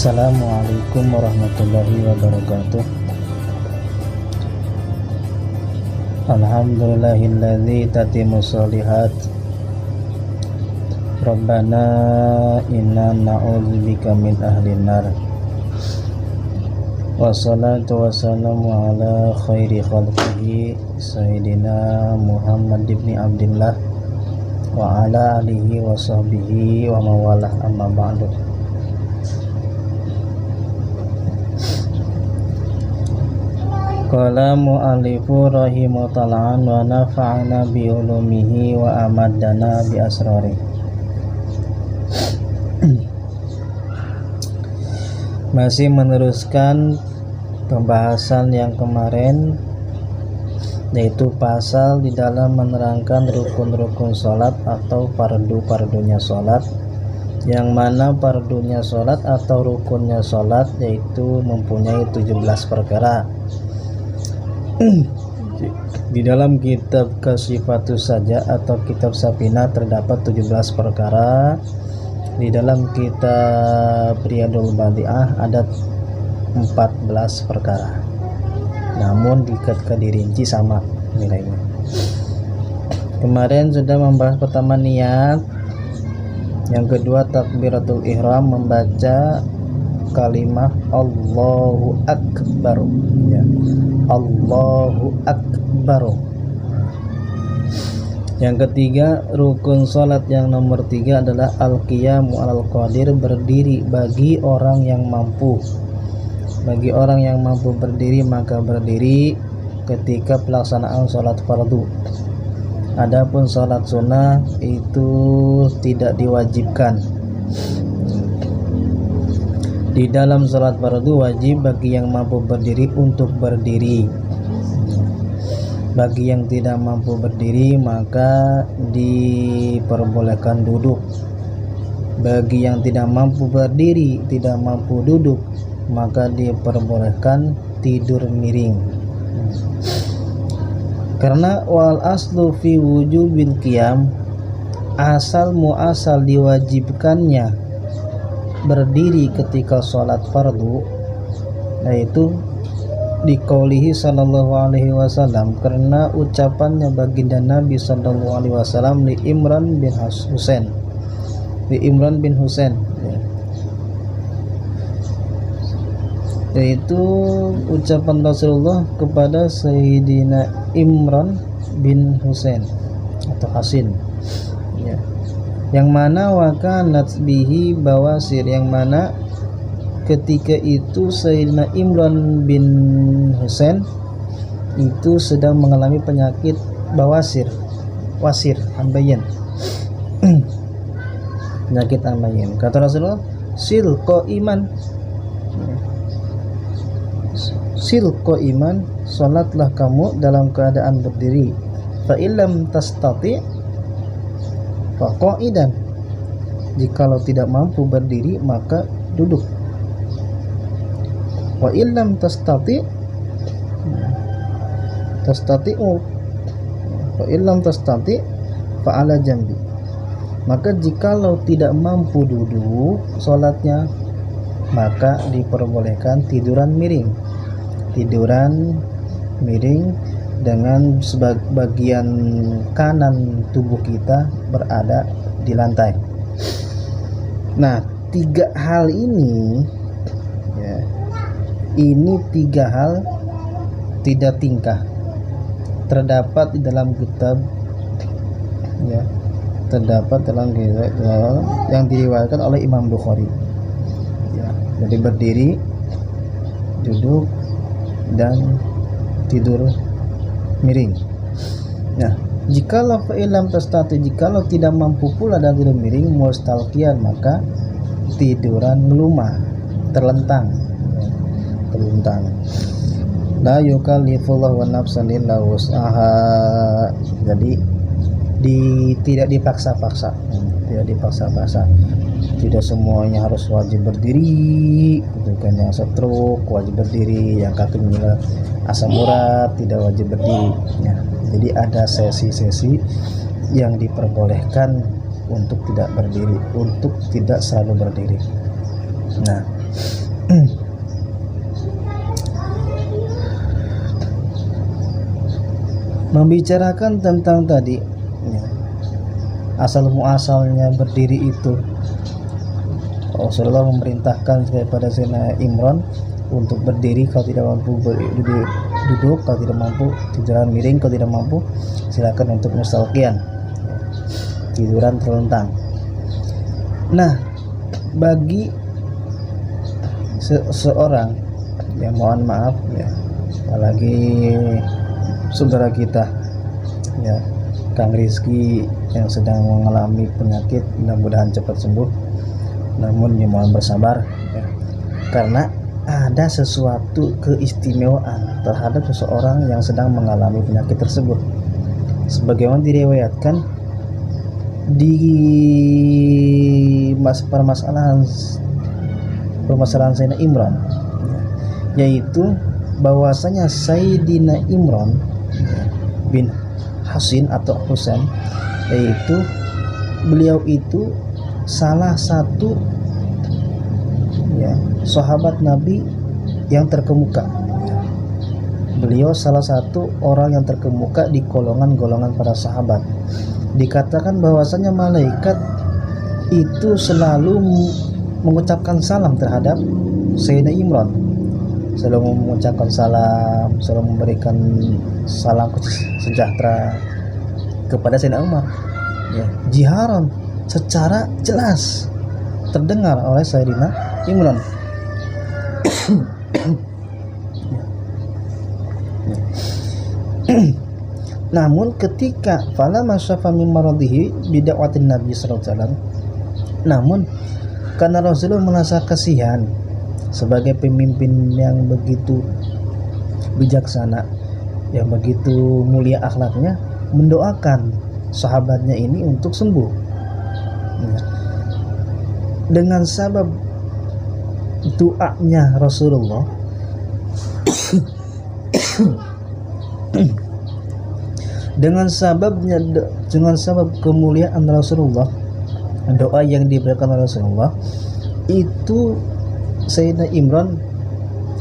Assalamualaikum warahmatullahi wabarakatuh. Alhamdulillahilladzi tatimmu sholihat. Rabbana inna na'udzubika min ahlin nar. Wassalatu wassalamu ala khairi khalqihi Sayyidina Muhammad ibn Abdillah wa ala alihi wa sahbihi wa mawalah, amma ba'du. Qala mu'allifu rahimahullah wa nafa'ana bi ulumihi wa amadana bi asrari. Masih meneruskan pembahasan yang kemarin, yaitu pasal di dalam menerangkan rukun-rukun sholat atau fardu-fardunya sholat, yang mana fardunya sholat atau rukunnya sholat yaitu mempunyai 17 perkara. Di dalam kitab Kasifatus Saja atau kitab Sapina terdapat 17 perkara. Di dalam kitab Riyadul Badi'ah ada 14 perkara, namun ketika dirinci sama nilainya. Kemarin sudah membahas pertama niat, yang kedua takbiratul ihram, membaca kalimat Allahu Akbar, ya. Allahu Akbar. Yang ketiga, rukun salat yang nomor 3 adalah al-qiyamu alal qadir, berdiri bagi orang yang mampu. Bagi orang yang mampu berdiri, maka berdiri ketika pelaksanaan salat fardu. Adapun salat sunnah itu tidak diwajibkan. Di dalam salat fardu wajib bagi yang mampu berdiri untuk berdiri. Bagi yang tidak mampu berdiri maka diperbolehkan duduk. Bagi yang tidak mampu berdiri, tidak mampu duduk, maka diperbolehkan tidur miring. Karena wal aslu fi wujubil qiyam, asal muasal diwajibkannya berdiri ketika sholat fardu, yaitu diqaulihi sallallahu alaihi wasallam, karena ucapannya baginda Nabi sallallahu alaihi wasallam di Imran bin Husain, yaitu ucapan Rasulullah kepada Sayyidina Imran bin Husain atau Hasin, ya, yang mana wakanat bihi bawasir, yang mana ketika itu Sayyidina Imran bin Husain itu sedang mengalami penyakit bawasir, ambayan. Penyakit ambayan. Kata Rasulullah, sil qa'iman, salatlah kamu dalam keadaan berdiri. Fa illam tastati fa qa'idan, jikalau tidak mampu berdiri maka duduk. Wa illam tastati'u fa illam tastati' fa ala jambi, maka jikalau tidak mampu duduk salatnya maka diperbolehkan tiduran miring dengan sebagian kanan tubuh kita berada di lantai. Nah, 3 hal ini, ya, ini 3 hal tidak tingkah, terdapat di dalam kitab, ya, terdapat dalam kitab yang diriwayatkan oleh Imam Bukhari, ya. Jadi berdiri, duduk, dan tidur miring. Nah, jikalau fa'ilam tastati, jikalau tidak mampu pula dan tidur miring, mustalqiyan, maka tiduran melumah, terlentang. La yukallifullahu nafsan illa wus'aha. Jadi tidak dipaksa-paksa. Tidak semuanya harus wajib berdiri, gitu kan. Yang stroke wajib berdiri, yang kakinya asam urat tidak wajib berdiri, ya. Jadi ada sesi-sesi yang diperbolehkan untuk tidak berdiri, untuk tidak selalu berdiri. Nah, Membicarakan tentang tadi ya, asal muasalnya berdiri itu, Rasulullah memerintahkan kepada Sayyidina Imran untuk berdiri kalau tidak mampu duduk, kalau tidak mampu tiduran miring, kalau tidak mampu silakan untuk mustalqian, tiduran terlentang. Nah, bagi seorang yang mohon maaf ya, apalagi saudara kita ya, Kang Rizky yang sedang mengalami penyakit, mudah-mudahan cepat sembuh, namun ya mohon bersabar ya, karena ada sesuatu keistimewaan terhadap seseorang yang sedang mengalami penyakit tersebut, sebagaimana diriwayatkan di permasalahan Sayyidina Imran, yaitu bahwasanya Sayyidina Imran bin Hasin atau Husain, yaitu beliau itu salah satu ya sahabat Nabi yang terkemuka. Beliau salah satu orang yang terkemuka di golongan-golongan para sahabat. Dikatakan bahwasanya malaikat itu selalu mengucapkan salam terhadap Sayyidina Imran, selalu mengucapkan salam, selalu memberikan salam sejahtera kepada Sayyidina Umar ya, jiharan, secara jelas terdengar oleh Sayyidina Imran. Namun ketika fala masyafa min maradihi bida'watin Nabi sallallahu alaihi wasallam, namun karena Rasulullah merasa kasihan sebagai pemimpin yang begitu bijaksana, yang begitu mulia akhlaknya, mendoakan sahabatnya ini untuk sembuh dengan sabab doanya Rasulullah. dengan sabab kemuliaan Rasulullah, doa yang diberikan oleh Rasulullah itu, Sayyidina Imran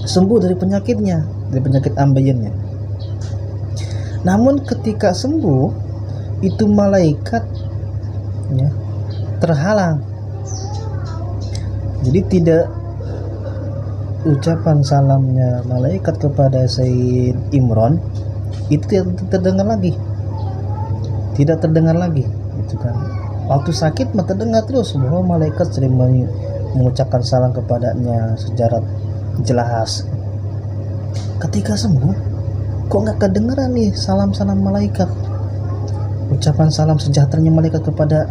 sembuh dari penyakitnya, dari penyakit ambeyennya. Namun ketika sembuh itu malaikat ya, terhalang, jadi tidak ucapan salamnya malaikat kepada Sayyid Imran itu tidak terdengar lagi itu kan. Waktu sakit mah terdengar terus bahwa malaikat sering mengucapkan salam kepadanya secara jelas. Ketika sembuh kok nggak kedengaran nih salam-salam malaikat, ucapan salam sejahteranya malaikat kepada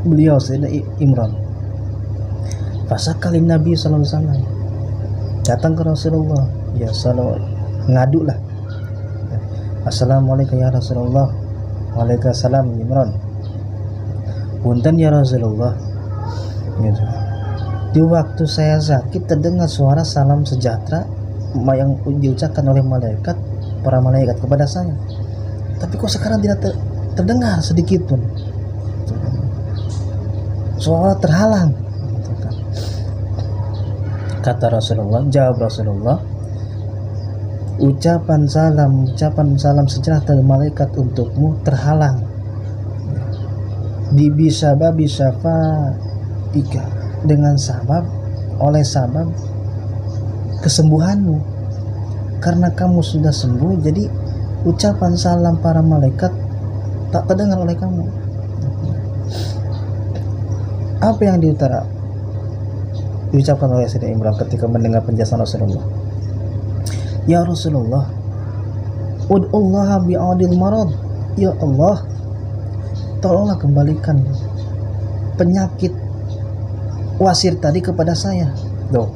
beliau Sayyidina Imran. Fasakalin Nabi sallallahu alaihi wasallam, datang ke Rasulullah ya, selalu ngadu lah, assalamualaikum ya Rasulullah. Waalaikumsalam Imran. Punten ya Rasulullah gitu. Di waktu saya sakit terdengar suara salam sejahtera yang diucapkan oleh para malaikat kepada saya, tapi kok sekarang tidak terdengar sedikit pun, suara terhalang. Kata Rasulullah, jawab Rasulullah, ucapan salam sejahtera malaikat untukmu terhalang bisa dengan oleh sabab kesembuhanmu. Karena kamu sudah sembuh, jadi ucapan salam para malaikat tak terdengar oleh kamu. Apa yang diucapkan oleh Sayyidina Imran ketika mendengar penjelasan Rasulullah? Ya Rasulullah, ud'ullaha bi'adil marad. Ya Allah, tolonglah kembalikan penyakit wasir tadi kepada saya. Loh,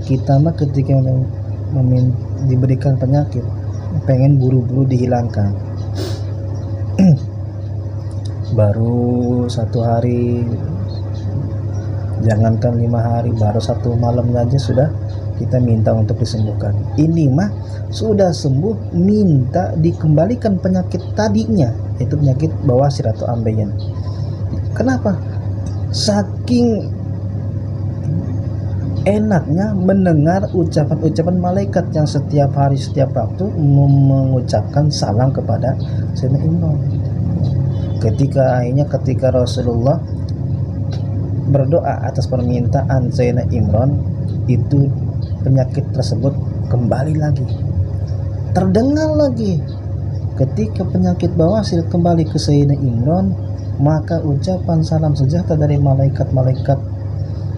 kita mah ketika diberikan penyakit pengen buru-buru dihilangkan. Baru 1 hari, jangankan 5 hari, baru 1 malam aja sudah kita minta untuk disembuhkan. Ini mah sudah sembuh, minta dikembalikan penyakit tadinya, itu penyakit bawasir atau ambeien. Kenapa? Saking enaknya mendengar ucapan-ucapan malaikat yang setiap hari setiap waktu mengucapkan salam kepada Sayyidina Imran. Ketika Rasulullah berdoa atas permintaan Sayyidina Imran, itu penyakit tersebut kembali lagi, terdengar lagi. Ketika penyakit bawasir kembali ke Sayyidina Imran, maka ucapan salam sejahtera dari malaikat-malaikat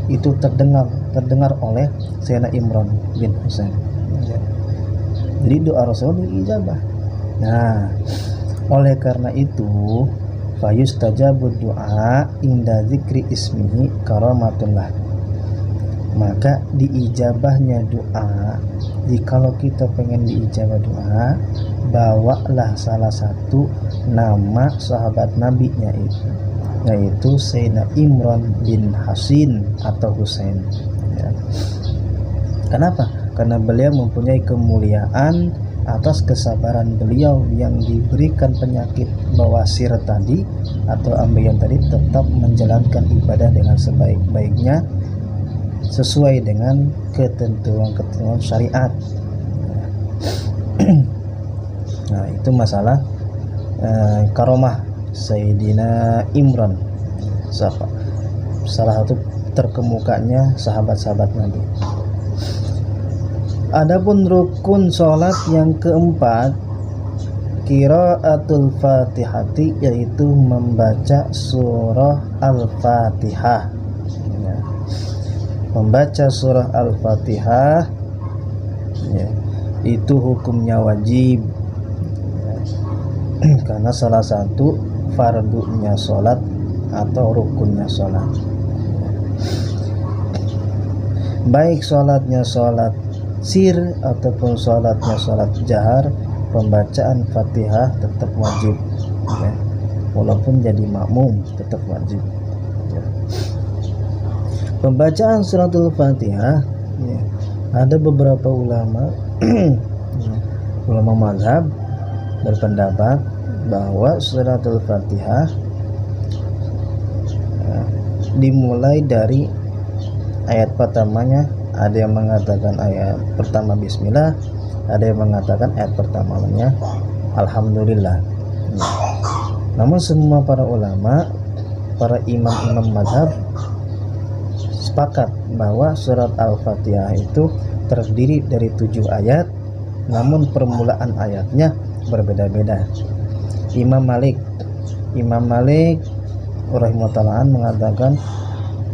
itu terdengar oleh Sayyidina Imran bin Husain. Jadi doa Rasul diijabah. Nah, oleh karena itu fayustajabu du'a inda zikri ismihi karamatullah. Maka diijabahnya doa, jikalau kita pengen diijabah doa, bawalah salah satu nama sahabat Nabi yaitu Sayyidina Imran bin Hasin atau Husain. Ya. Kenapa? Karena beliau mempunyai kemuliaan atas kesabaran beliau yang diberikan penyakit bawasir tadi atau ambeien tadi, tetap menjalankan ibadah dengan sebaik-baiknya sesuai dengan ketentuan syariat. Nah, itu masalah karomah Sayyidina Imran, salah satu terkemukanya sahabat-sahabat Nabi. Adapun rukun sholat yang keempat, qiraatul Fatihati, yaitu membaca surah Al-Fatihah. Ya. Membaca surah Al-Fatihah, ya, itu hukumnya wajib, ya, karena salah satu fardunya sholat atau rukunnya sholat. Baik sholatnya sholat sir ataupun sholatnya sholat jahar, pembacaan Fatihah tetap wajib, ya. Walaupun jadi makmum tetap wajib, ya. Pembacaan suratul Fatihah, ya, ada beberapa ulama ulama mazhab berpendapat bahwa suratul Fatihah dimulai dari ayat pertamanya. Ada yang mengatakan ayat pertama bismillah, ada yang mengatakan ayat pertamanya alhamdulillah. Namun semua para ulama, para imam-imam mazhab sepakat bahwa surat Al-Fatihah itu terdiri dari 7 ayat, namun permulaan ayatnya berbeda-beda. Imam Malik rahimahullah mengatakan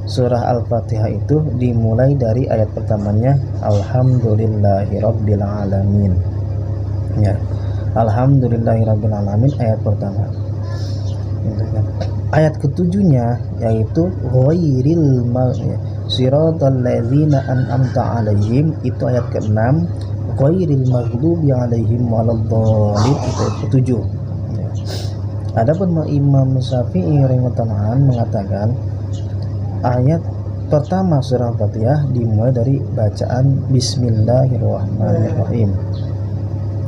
surah Al-Fatihah itu dimulai dari ayat pertamanya alhamdulillahirabbil alamin. Ya, alhamdulillahirabbil alamin ayat pertama. Ayat ketujuhnya yaitu ghairil siratal ladzina an'amta alaihim, itu ayat ke-6. Ghairil maghdubi alaihim waladdallin, itu ayat ke-7. Adapun Imam Syafi'i rahimahullah mengatakan ayat pertama surah Al-Fatihah dimulai dari bacaan Bismillahirrahmanirrahim.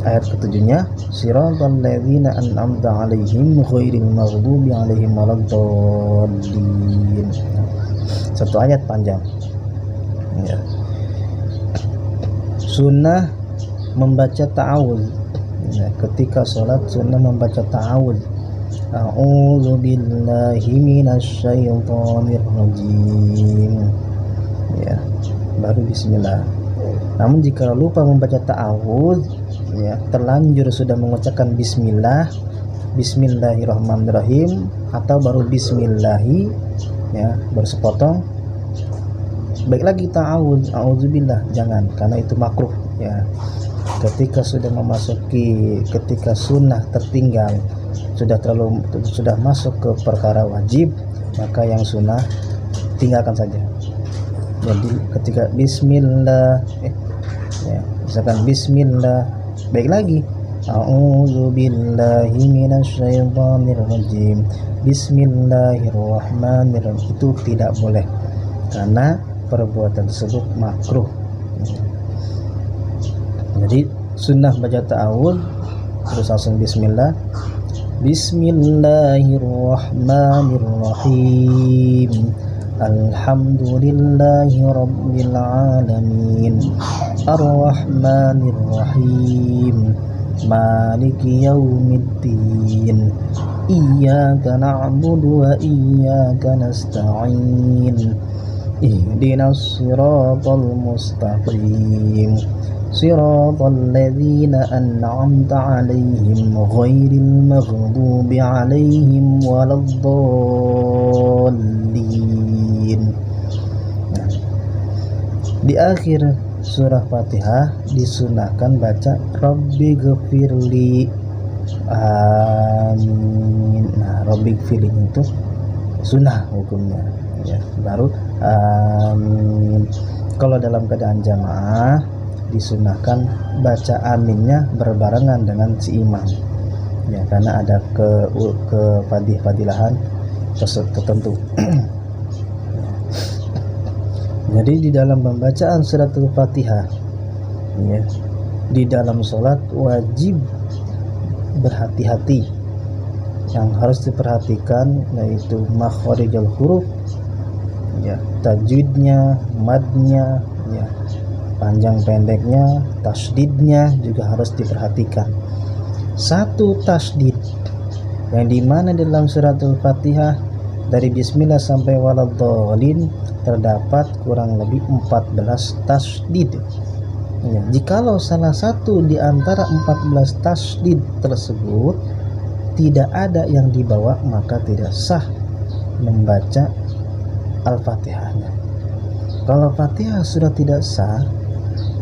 Ayat ketujuhnya siratal ladzina an'amta alaihim ghairil maghdubi alaihim waladdallin. Satu ayat panjang, ya. Sunnah membaca ta'awudz, ya, ketika sholat sunnah membaca ta'awudz. A'udzu billahi minasyaitonir rajim, ya, baru bismillah. Namun jika lupa membaca ta'awudz, ya, terlanjur sudah mengucapkan bismillahirrahmanirrahim atau baru bismillahi, ya, bersepotong, baik lagi ta'awudz, a'udzubillah, jangan, karena itu makruh, ya. Ketika sunnah tertinggal, sudah masuk ke perkara wajib, maka yang sunnah tinggalkan saja. Jadi ketika bismillah, ya, misalkan bismillah, baik lagi a'udzubillahi minasyaitonir rajim, bismillahirrahmanirrahim, itu tidak boleh karena perbuatan tersebut makruh. Jadi sunnah baca ta'awudz terus langsung bismillah. Bismillahirrahmanirrahim. Alhamdulillahi Rabbil Alamin, Ar-Rahmanir Rahim, Maliki Yaumiddin, Iyyaka na'budu wa iyyaka nasta'in, Ihdinas siratal mustaqim, Siratal ladzina an'amta 'alaihim ghairil maghdubi 'alaihim waladdallin. Di akhir surah Fatihah disunahkan baca Rabbi ghfirli, amin. Nah, Rabbi ghfirli itu sunnah hukumnya ya, baru amin. Kalau dalam keadaan jamaah disunahkan baca aminnya berbarengan dengan si imam ya, karena ada kefadilahan tertentu. Jadi di dalam pembacaan suratul Fatihah ya, di dalam sholat wajib berhati-hati. Yang harus diperhatikan yaitu makharijul huruf ya, tajwidnya, madnya ya, panjang pendeknya, tasdidnya juga harus diperhatikan. Satu tasdid yang dimana dalam suratul Fatihah dari bismillah sampai waladdallin terdapat kurang lebih 14 tasdid ya. Jikalau salah satu di antara 14 tasdid tersebut tidak ada yang dibawa, maka tidak sah membaca Al-Fatihahnya. Kalau Fatihah sudah tidak sah,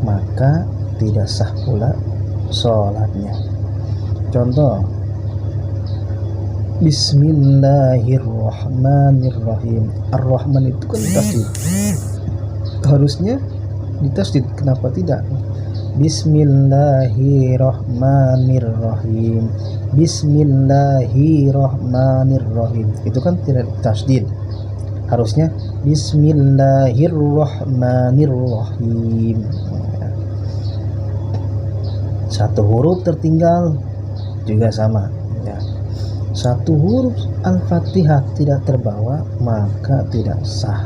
maka tidak sah pula sholatnya. Contoh, Bismillahirrahmanirrahim. Ar-Rahman itu kan tasdid, harusnya ditasdid, kenapa tidak? Bismillahirrahmanirrahim, Bismillahirrahmanirrahim, itu kan tidak tasdid, harusnya Bismillahirrahmanirrahim. Satu huruf tertinggal juga sama ya. Satu huruf Al-Fatihah tidak terbawa, maka tidak sah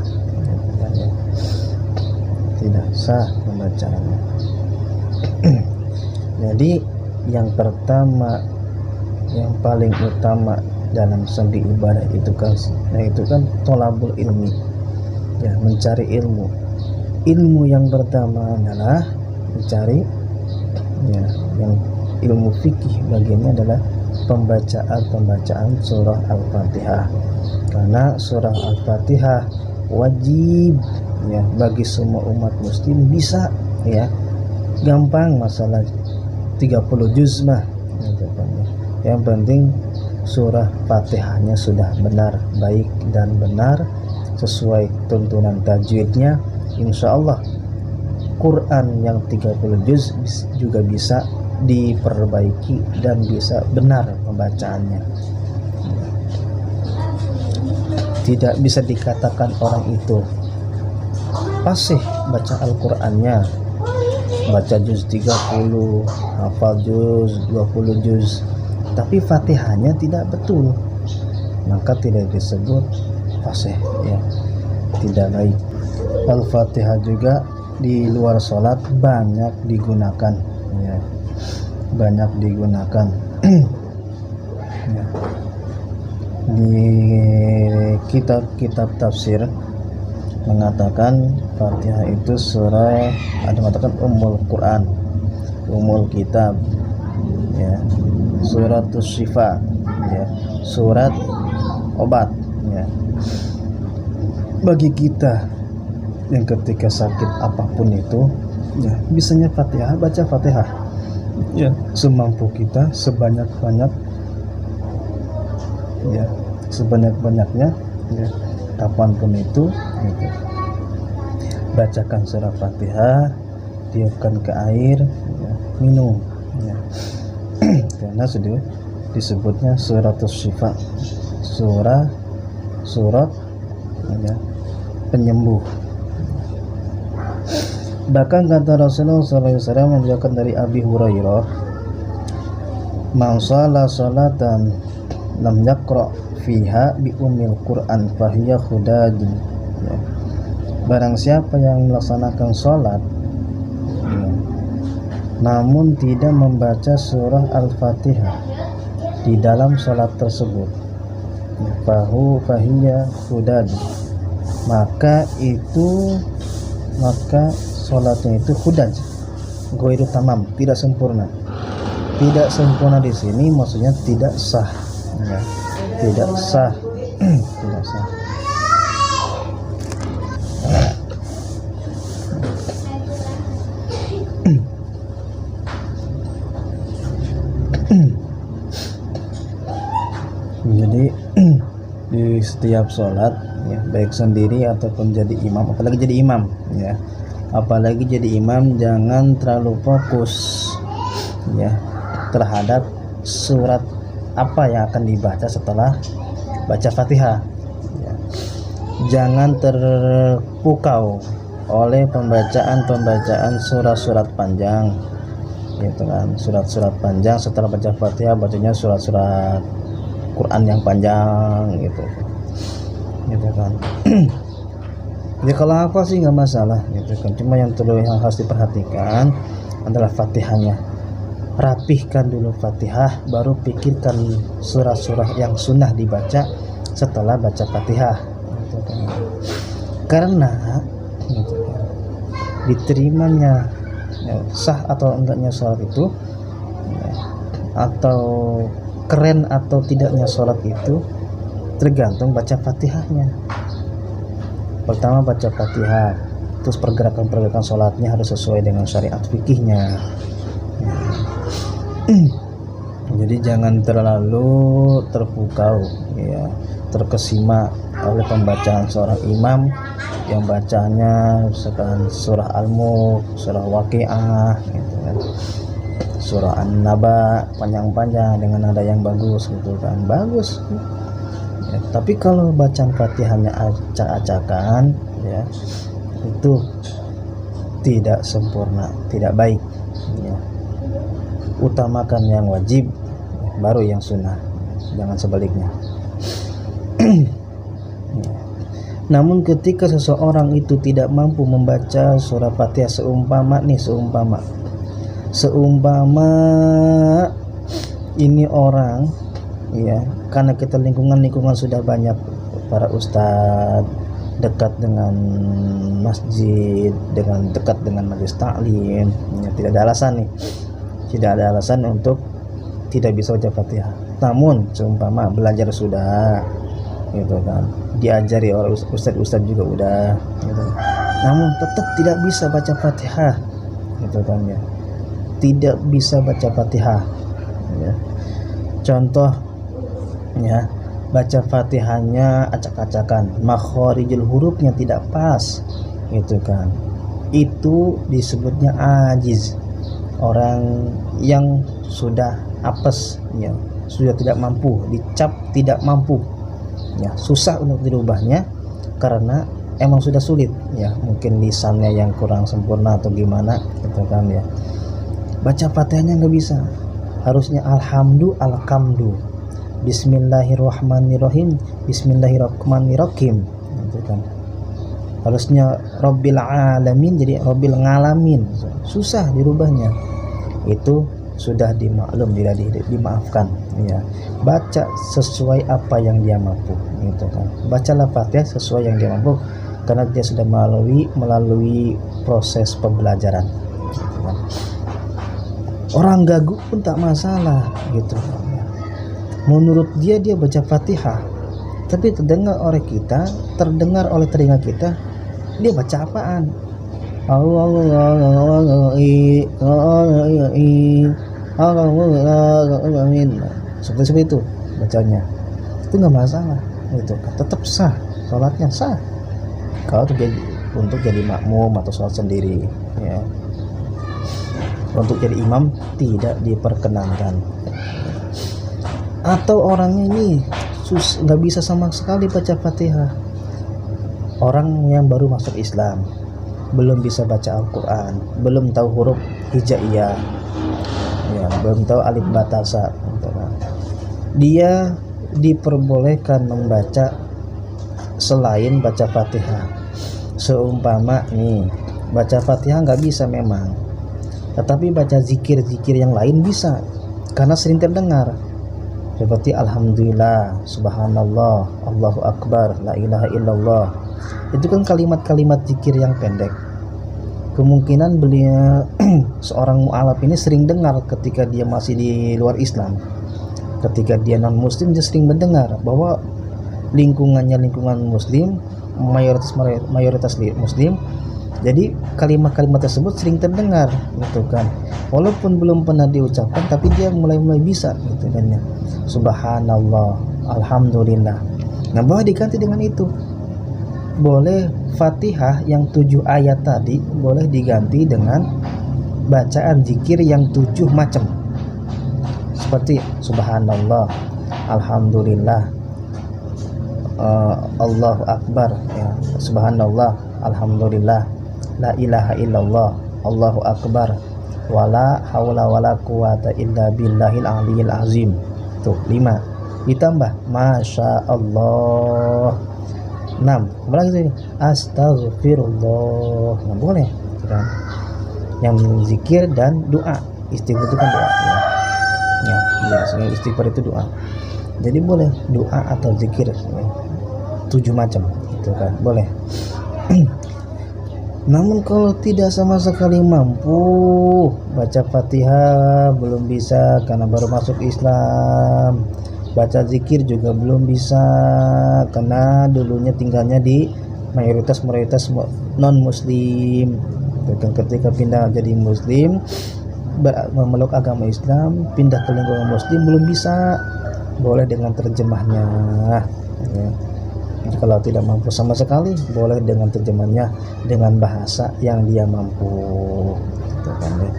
ya. Tidak sah pembacaannya. Jadi yang pertama, yang paling utama dalam segi ibadah itu kan, yaitu kan tolabul ilmi ya, mencari ilmu. Ilmu yang pertama adalah mencari ya, yang ilmu fikih bagiannya adalah pembacaan surah Al-Fatihah, karena surah Al-Fatihah wajib ya bagi semua umat muslim bisa ya, gampang masalah 30 juz mah gitu kan ya. Yang penting surah Fatihahnya sudah benar, baik dan benar sesuai tuntunan tajwidnya, insya Allah Quran yang 30 juz juga bisa diperbaiki dan bisa benar pembacaannya. Tidak bisa dikatakan orang itu fasih baca Al-Qur'annya, baca juz 30, hafal juz 20 juz, tapi Fatihahnya tidak betul, maka tidak disebut fasih ya, tidak baik. Al-Fatihah juga di luar sholat banyak digunakan ya, banyak digunakan ya. Di kitab-kitab tafsir mengatakan Fatihah itu surah, ada mengatakan Ummul Quran, Ummul Kitab ya, suratus syifa ya, surat obat ya. Bagi kita yang ketika sakit apapun itu ya, bisanya Fatihah, baca Fatihah ya, semampu kita, sebanyak-banyak ya, sebanyak-banyaknya ya, kapanpun itu gitu. Bacakan surah Fatihah, tiupkan ke air ya, minum ya. Karena sudah disebutnya suratus syifa, surat ya, penyembuh. Bahkan kata Rasulullah SAW menjelaskan dari Abi Hurairah, man shalla salatan lam yaqra fiha bi ummil Qur'an fahiya khudajun ya. Barang siapa yang melaksanakan sholat ya, namun tidak membaca surah Al-Fatihah di dalam sholat tersebut, fahiya hudad, maka sholatnya itu hudaj, ghairu tamam, tidak sempurna. Tidak sempurna di sini maksudnya tidak sah ya. Tidak sah tidak sah. Jadi di setiap sholat ya, baik sendiri ataupun jadi imam, apalagi jadi imam ya, apalagi jadi imam, jangan terlalu fokus ya terhadap surat apa yang akan dibaca setelah baca Fatihah ya. Jangan terpukau oleh pembacaan surat-surat panjang gitu kan, surat-surat panjang. Setelah baca Fatihah bacanya surat-surat Quran yang panjang gitu kan. Ya kalau hafal sih nggak masalah gitu kan, cuma yang harus diperhatikan adalah Fatihahnya. Rapihkan dulu Fatihah, baru pikirkan surah-surah yang sunnah dibaca setelah baca Fatihah gitu kan. Karena gitu kan, diterimanya ya, sah atau enggaknya sholat itu ya, atau keren atau tidaknya sholat itu tergantung baca Fatihahnya. Pertama baca Fatihah, terus pergerakan sholatnya harus sesuai dengan syariat fikihnya ya. Jadi jangan terlalu terpukau ya, terkesima oleh pembacaan seorang imam yang bacanya misalkan surah Al-Mulk, surah Waqiah gitu kan, surah An-Naba panjang-panjang dengan nada yang bagus gitu kan, bagus ya. Tapi kalau bacaan Fatihahnya acak-acakan ya, itu tidak sempurna, tidak baik ya. Utamakan yang wajib baru yang sunnah, jangan sebaliknya. Namun ketika seseorang itu tidak mampu membaca surah Fatihah, seumpama ini orang ya, karena kita lingkungan sudah banyak para ustadz, dekat dengan masjid, dekat dengan majelis taklim ya, tidak ada alasan untuk tidak bisa baca Fatihah. Namun seumpama belajar sudah gitu kan, diajari oleh ustadz juga udah gitu, namun tetap tidak bisa baca Fatihah gitu kan ya, tidak bisa baca Fatihah ya. Contoh ya, baca Fatihahnya acak-acakan, makhorijul hurufnya tidak pas gitu kan, itu disebutnya ajiz, orang yang sudah apes ya, sudah tidak mampu, dicap tidak mampu ya, susah untuk dirubahnya karena emang sudah sulit ya, mungkin lisannya yang kurang sempurna atau gimana gitu kan ya. Baca Fatihahnya nggak bisa, harusnya alhamdu, bismillahirrahmanirrahim, bismillahirrahmanirrahim gitu kan. Harusnya rabbil alamin jadi rabbil ngalamin, susah dirubahnya. Itu sudah dimaklum, tidak dimaafkan ya. Baca sesuai apa yang dia mampu gitu kan. Bacalah Fatihah sesuai yang dia mampu karena dia sudah melalui proses pembelajaran gitu kan. Orang gagu pun tak masalah gitu kan. Menurut dia baca Fatihah, tapi terdengar oleh telinga kita dia baca apaan? Seperti itu bacanya, itu nggak masalah itu, tetap sah, sholatnya sah kalau untuk jadi makmum atau sholat sendiri ya. Untuk jadi imam tidak diperkenankan. Atau orangnya ini nggak bisa sama sekali baca Fatihah, orang yang baru masuk Islam, belum bisa baca Al-Quran, belum tahu huruf hijaiyah ya, belum tahu alif batasa, dia diperbolehkan membaca selain baca Fatihah. Seumpama nih, baca Fatihah nggak bisa memang, tetapi baca zikir-zikir yang lain bisa, karena sering terdengar. Seperti Alhamdulillah, Subhanallah, Allahu Akbar, La ilaha illallah. Itu kan kalimat-kalimat zikir yang pendek. Kemungkinan beliau seorang mu'alaf ini sering dengar ketika dia masih di luar Islam. Ketika dia non muslim, dia sering mendengar bahwa lingkungannya lingkungan muslim, mayoritas muslim. Jadi kalimat-kalimat tersebut sering terdengar gitu kan. Walaupun belum pernah diucapkan, tapi dia mulai bisa gitu kan ya. Subhanallah, Alhamdulillah. Nah, boleh diganti dengan itu. Boleh Fatihah yang 7 ayat tadi boleh diganti dengan bacaan zikir yang 7 macam. Seperti Subhanallah, Alhamdulillah, Allahu Akbar ya. Subhanallah, Alhamdulillah, La ilaha illallah, Allahu Akbar, wala haula wala quwata illa billahil aliyil azim. Tuh 5. Ditambah Masya Allah 6. Lagi Astaghfirullah. Nah, boleh kan? Yang zikir dan doa. Istighfar itu kan doa ya. Istighfar itu doa. Jadi boleh doa atau zikir ya. 7 macam itu kan boleh. Namun kalau tidak sama sekali mampu baca Fatihah, belum bisa karena baru masuk Islam. Baca zikir juga belum bisa karena dulunya tinggalnya di mayoritas non muslim. Dan ketika pindah jadi muslim, memeluk agama Islam, pindah ke lingkungan muslim, belum bisa. Boleh dengan terjemahnya ya. Kalau tidak mampu sama sekali, boleh dengan terjemahnya dengan bahasa yang dia mampu gitu kan ya.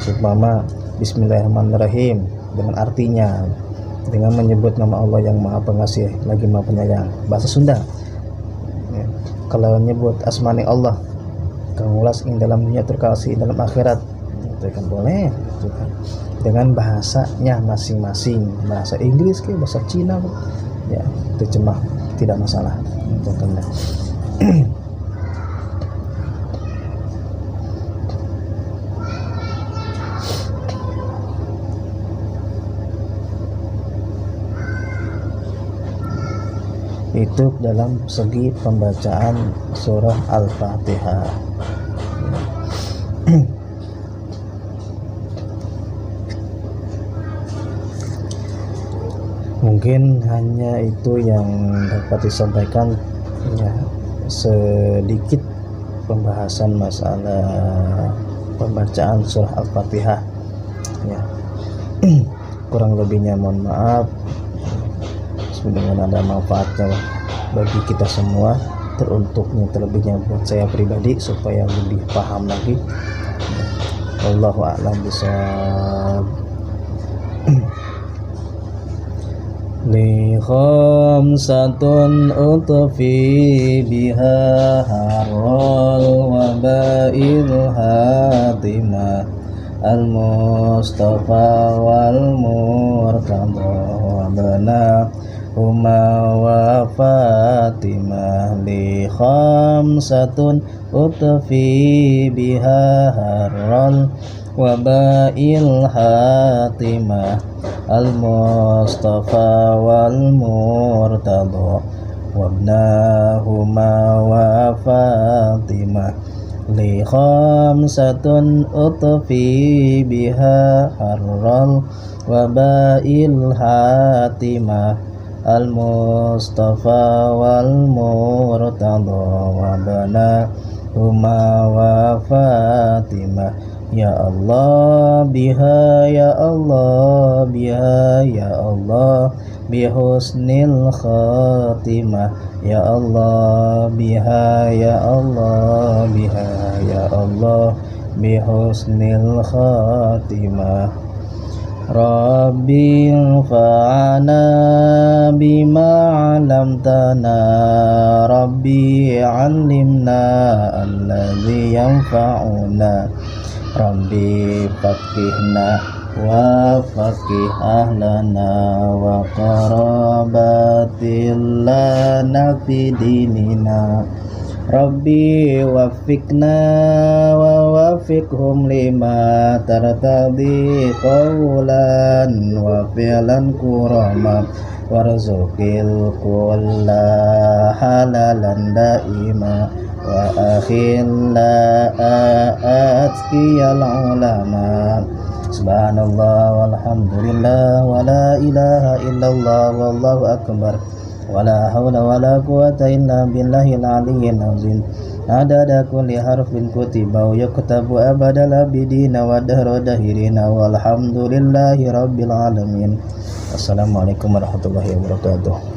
Seumpama Bismillahirrahmanirrahim dengan artinya, dengan menyebut nama Allah yang Maha Pengasih lagi Maha Penyayang, bahasa Sunda ya. Kalau menyebut asmani Allah, kamulas ing dalam dunia terkasih dalam akhirat, itu kan boleh gitu kan. Dengan bahasanya masing-masing, bahasa Inggris ke bahasa Cina ya, terjemah tidak masalah gitu kan. Itu dalam segi pembacaan surah Al-Fatihah. Mungkin hanya itu yang dapat disampaikan ya, sedikit pembahasan masalah pembacaan surah Al-Fatihah ya. Kurang lebihnya mohon maaf. Semoga ada manfaatnya bagi kita semua, teruntuknya terlebihnya buat saya pribadi supaya lebih paham lagi. Wallahu a'lam bishawab. Li khamsatun utfi biha harral wa ba'il hatimah al-mustafa wal murtada wa bana huma wa fatimah. Li khamsatun utfi biha harral wa ba'il hatimah al-mustafa wal murtada wabnahuma wa fatimah. Li khamsatun utfi biha harral wa ba'il hatimah al-mustafa wal murtada wabnahuma wa fatimah. Ya Allah biha, ya Allah biha, ya Allah bihusnil khatimah. Ya Allah biha, ya Allah biha, ya Allah bihusnil khatimah. Rabbi fa'ana bima 'allamtana, Rabbi 'allimna alladhi yanfa'una, Rabbi faqihna wa faqih ahlana wa qarabatil lana fi dinina Rabbi wafiqna wa wafiqhum lima tartadi qawlan wa fi'lan kurama warzuqil kulla halalan daima wa akhilla atqiyal ulama subhanallah walhamdulillah wa la ilaha illallah wallahu akbar wala hawla wala quwata illa billahil aliyyil azim adada kulli harfin kutiba wa yaktabu abadal abidina wa dahra dahirina walhamdulillahi rabbil alamin. Assalamualaikum warahmatullahi wabarakatuh.